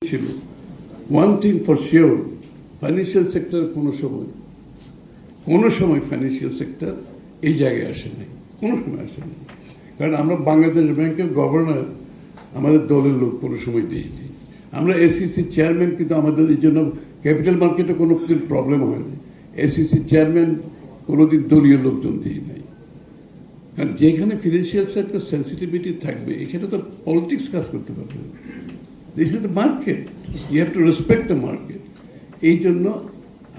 ছিল। One thing for sure, financial sector কোনো সময় ফাইন্যান্সিয়াল সেক্টর এই জায়গায় আসে নাই, কোনো সময় আসে নাই। কারণ আমরা বাংলাদেশ ব্যাংকের গভর্নর আমাদের দলের লোক কোনো সময় দিইনি। আমরা এসিসি চেয়ারম্যান, কিন্তু আমাদের এই জন্য ক্যাপিটাল মার্কেটে কোনো দিন প্রবলেম হয়নি। এসিসি চেয়ারম্যান কোনোদিন দলীয় লোকজন দিই নাই। কারণ যেখানে ফিনান্সিয়াল সেক্টর সেন্সিটিভিটি থাকবে, এখানে তো পলিটিক্স কাজ করতে পারবে। This is the market, you have to respect the market. এই জন্য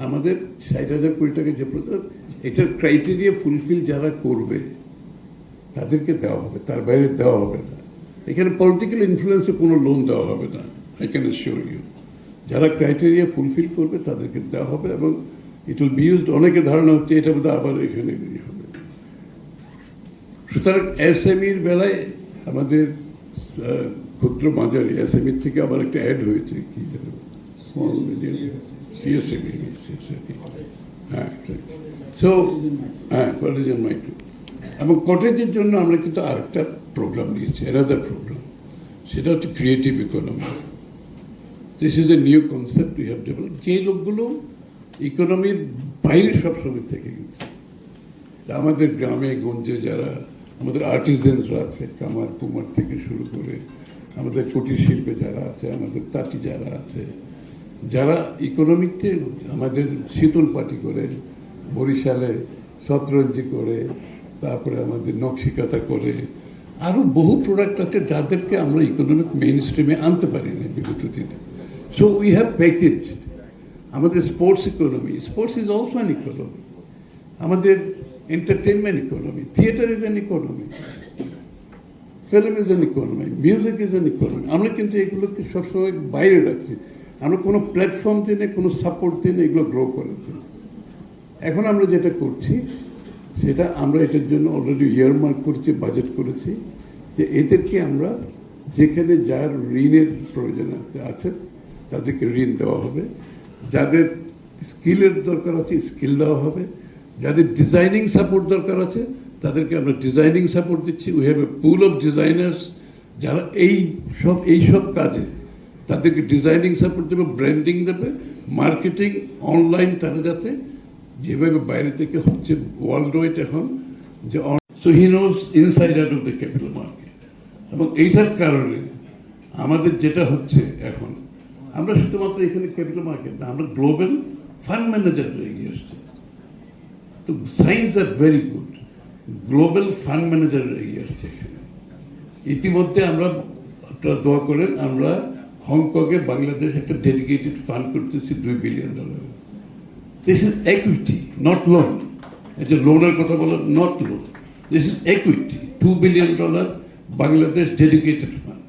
আমাদের 60,000 কোটি টাকা যে এটার ক্রাইটেরিয়া ফুলফিল যারা করবে তাদেরকে দেওয়া হবে, তার বাইরে দেওয়া হবে না। এখানে পলিটিক্যাল ইনফ্লুয়েন্সে কোনো লোন দেওয়া হবে না, আই ক্যান অ্যাসিওর ইউ। যারা ক্রাইটেরিয়া ফুলফিল করবে তাদেরকে দেওয়া হবে, এবং ইট উইল বি ইউজড। অনেকে ধারণা হচ্ছে এটা বোধহয় আবার এখানে হবে। সুতরাং এসএমইর বেলায় আমাদের ক্ষুদ্র মাঝারি এসএমইর থেকে আবার একটা অ্যাড হয়েছে, কি যেন স্মল মিডিয়াম সিএসএমই, হ্যাঁ। সো হ্যাঁ, কটেজের মাইক্রো এবং কটেজের জন্য আমরা কিন্তু আরেকটা প্রোগ্রাম নিয়েছি, অ্যানাদার প্রোগ্রাম। সেটা হচ্ছে creative economy. This is a new concept we have develop. যে লোকগুলো ইকোনমির বাইরে সবসময় থেকে গেছে, আমাদের গ্রামে গঞ্জে যারা আমাদের আর্টিজেন্সরা আছে, কামার কুমার থেকে শুরু করে আমাদের কুটির শিল্পে যারা আছে, আমাদের তাঁতি যারা আছে, যারা ইকোনমিতে আমাদের শীতল পাটি করে, বরিশালে শতরঞ্জি করে, তারপরে আমাদের নকশিকাতা করে, আরও বহু প্রোডাক্ট আছে যাদেরকে আমরা ইকোনমিক মেইন স্ট্রিমে আনতে পারি না বিগত দিনে। সো উই হ্যাভ প্যাকেজড আমাদের sports economy. Sports is also an economy. আমাদের entertainment economy, theatre is an economy, film is an economy, music is an economy. আমরা কিন্তু এগুলোকে সবসময় বাইরে রাখছি। আমরা কোনো প্ল্যাটফর্ম দিই না, কোনো সাপোর্ট দিই না এগুলো গ্রো করার জন্য। এখন আমরা যেটা করছি সেটা আমরা এটার জন্য অলরেডি ইয়ারমার্ক করছি, বাজেট করেছি, যে এদেরকে আমরা যেখানে যার ঋণের প্রয়োজন আছে তাদেরকে ঋণ দেওয়া হবে, যাদের স্কিলের দরকার আছে স্কিল দেওয়া হবে, যাদের ডিজাইনিং সাপোর্ট দরকার আছে তাদেরকে আমরা ডিজাইনিং সাপোর্ট দিচ্ছি। We have a pool of designers যারা এই সব কাজে, তাদেরকে ডিজাইনিং সাপোর্ট দেবে, ব্র্যান্ডিং দেবে, মার্কেটিং, অনলাইন, তারা যাতে যেভাবে বাইরে থেকে হচ্ছে ওয়ার্ল্ড ওয়াইড এখন, যে so he knows inside out of the capital market. এবং এইটার কারণে আমাদের যেটা হচ্ছে এখন, আমরা শুধুমাত্র এখানে ক্যাপিটাল মার্কেট না, আমরা গ্লোবাল ফান্ড ম্যানেজাররা এগিয়ে আসছে। তো science are very good, global fund manager এগিয়ে আসছে এখানে। ইতিমধ্যে আমরা, আপনারা দোয়া করেন, আমরা হংকংয়ে বাংলাদেশ একটা ডেডিকেটেড ফান্ড করতেছি $2 billion. This is equity, not loan. এই যে লোনের কথা বলা, not loan, this is equity. $2 billion Bangladesh dedicated fund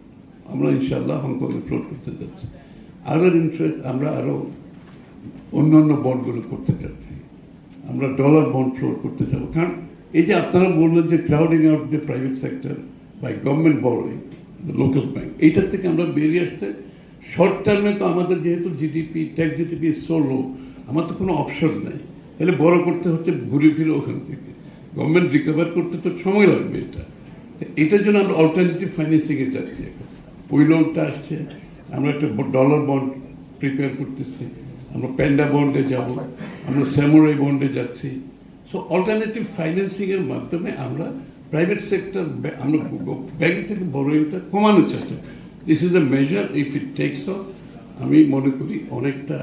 আমরা ইনশাল্লাহ হংকংয়ে ফ্লোট করতে যাচ্ছি। আরও ইন্টারেস্ট, আমরা আরও অন্যান্য বন্ডগুলো করতে যাচ্ছি। আমরা ডলার বন্ড ফ্লোট করতে যাবো। কারণ এই যে আপনারা বললেন যে crowding out the private sector by government borrowing, local bank, এইটার থেকে আমরা বেরিয়ে আসতে শর্ট টার্মে তো আমাদের যেহেতু জিডিপি, ট্যাক্স জিডিপি সো লো, আমার তো কোনো অপশন নেই। তাহলে বড় করতে হচ্ছে ঘুরে ফিরে ওখান থেকে। গভর্নমেন্ট রিকভার করতে তো সময় লাগবে। এটার জন্য আমরা অল্টারনেটিভ ফাইন্যান্সিংয়ে যাচ্ছি। এখন ওই লোনটা আসছে, আমরা একটা ডলার বন্ড প্রিপেয়ার করতেছি, আমরা প্যান্ডা বন্ডে যাব, আমরা স্যামুরাই বন্ডে যাচ্ছি। সো অল্টারনেটিভ ফাইন্যান্সিংয়ের মাধ্যমে আমরা প্রাইভেট সেক্টর, আমরা ব্যাংক থেকে বড়োইংটা কমানোর চেষ্টা। This is A measure, if it tax of, আমি মনে করি অনেকটা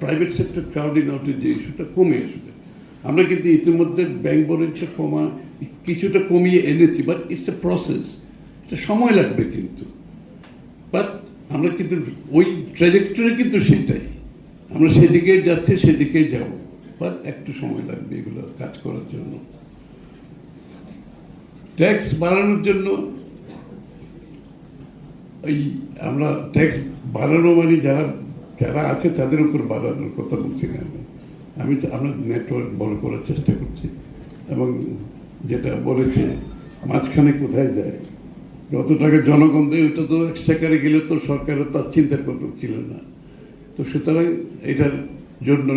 প্রাইভেট সেক্টর ক্রাউডিং আউটের যে ইস্যুটা কমে আসবে। আমরা কিন্তু ইতিমধ্যে ব্যাংক বড়োইংটা কিছুটা কমিয়ে এনেছি, বাট ইটস এ প্রসেস, এটা সময় লাগবে কিন্তু। বাট আমরা কিন্তু ওই ট্র্যাজেক্টরি কিন্তু সেটাই, আমরা সেদিকে যাচ্ছি, সেদিকেই যাব, বাট একটু সময় লাগবে এগুলো কাজ করার জন্য। ট্যাক্স বাড়ানোর জন্য এই আমরা ট্যাক্স বাড়ানো মানে যারা আছে তাদের উপর বাড়ানোর কথা বলছি না। আমরা নেটওয়ার্ক বড় করার চেষ্টা করছি, এবং যেটা বলেছে মাঝখানে কোথায় যায়, যত টাকা জনগণ দেয় ওইটা তো এক্সট্রাকারে গেলে তো সরকারের তার চিন্তার কথা ছিল না। তো সুতরাং এটার জন্য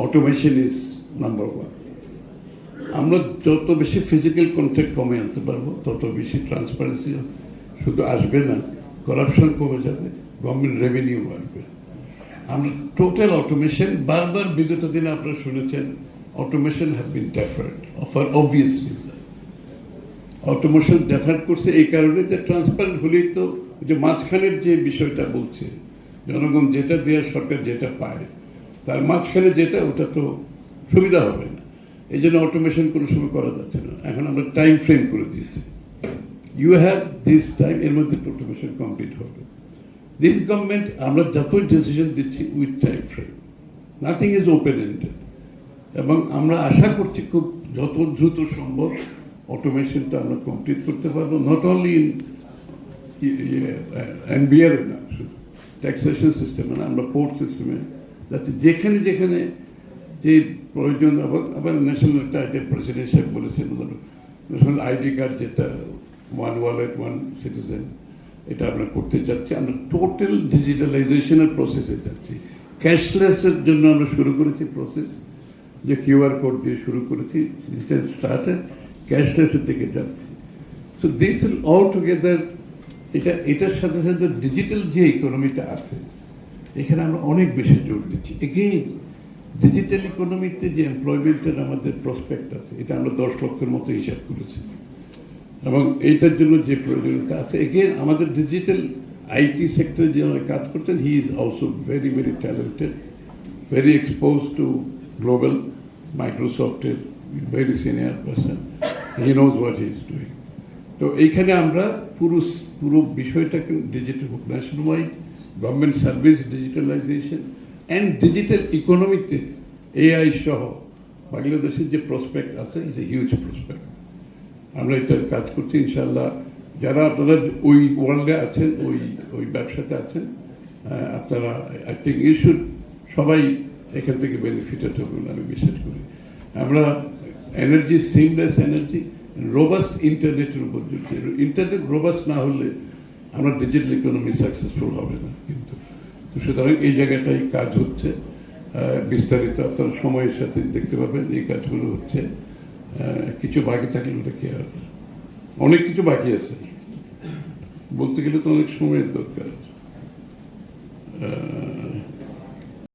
অটোমেশন ইজ নাম্বার ওয়ান। আমরা যত বেশি ফিজিক্যাল কন্ট্যাক্ট কমে আনতে পারবো, তত বেশি ট্রান্সপারেন্সি শুধু আসবে না, করাপশন কমে যাবে, গভর্নমেন্ট রেভিনিউ বাড়বে। আমরা টোটাল অটোমেশন বারবার বিগত দিনে আপনারা শুনেছেন automation have been deferred for obvious reason. Automation deferred করছে এই কারণে যে ট্রান্সপারেন্ট হলেই তো যে মাঝখানের যে বিষয়টা বলছে জনগণ যেটা দেওয়ার সরকার যেটা পায় তার মাঝখানে যেটা ওটা তো সুবিধা হবে না, এই জন্য অটোমেশন কোনো সময় করা যাচ্ছে না। এখন আমরা টাইম ফ্রেম করে দিয়েছি, ইউ হ্যাভ দিস টাইম, এর মধ্যে অটোমেশন কমপ্লিট হবে। দিস গভর্নমেন্ট আমরা যতই ডিসিশন দিচ্ছি with time frame, nothing is open ended, এবং আমরা আশা করছি খুব যত দ্রুত সম্ভব অটোমেশনটা আমরা কমপ্লিট করতে পারবো, নট অনলি ইন এনবিআর না, শুধু ট্যাক্সেশন সিস্টেমে না, আমরা পোর্ট সিস্টেমে, যাতে যেখানে যেখানে যে প্রয়োজন, আবার ন্যাশনাল একটা প্রেসিডেন্ট সাহেব বলেছেন ন্যাশনাল আইডি কার্ড, যেটা ওয়ান ওয়ালেট ওয়ান সিটিজেন, এটা আমরা করতে যাচ্ছি। আমরা টোটাল ডিজিটালাইজেশনের প্রসেসে যাচ্ছি। ক্যাশলেসের জন্য আমরা শুরু করেছি প্রসেস, যে কিউআর কোড দিয়ে শুরু করেছি, ডিজিটাল স্টার্টেড, ক্যাশলেসের দিকে যাচ্ছি। So this will all together, এটার সাথে সাথে ডিজিটাল যে ইকোনমিটা আছে এখানে আমরা অনেক বেশি জোর দিচ্ছি। এগেইন ডিজিটাল ইকোনমিতে যে এমপ্লয়মেন্টের আমাদের প্রসপেক্ট আছে, এটা আমরা 10 লক্ষের মতো হিসাব করেছি, এবং এইটার জন্য যে প্রয়োজনীয়তা আছে, এগেইন আমাদের ডিজিটাল আইটি সেক্টরে যে কাজ করতেন, he is also very very talented, very exposed to global, মাইক্রোসফটের very senior person, he knows what he is doing. তো এইখানে আমরা পুরো বিষয়টাকে digital national wide government service digitalization and digital ইকোনমিতে এআই সহ বাংলাদেশের যে প্রসপেক্ট আছে ইজ এ হিউজ প্রসপেক্ট। আমরা এটা কাজ করছি ইনশাআল্লাহ। যারা আপনারা ওই ওয়ার্ল্ডে আছেন, ওই ব্যবসাতে আছেন, আপনারা আই থিঙ্ক ইউ শুড সবাই এখান থেকে বেনিফিটেড হবেন আমি বিশ্বাস করি। আমরা এনার্জি, সিমলেস এনার্জি, রোবাস্ট ইন্টারনেটের উপর জুড়ছি। ইন্টারনেট রোবাস্ট না হলে আমরা ডিজিটাল ইকোনমি সাকসেসফুল হবে না কিন্তু। তো সুতরাং এই জায়গাটাই কাজ হচ্ছে, বিস্তারিত আপনারা সময়ের সাথে দেখতে পাবেন এই কাজগুলো হচ্ছে। কিছু বাকি থাকলে ওটা কি আর, অনেক কিছু বাকি আছে, বলতে গেলে তো অনেক সময়ের দরকার।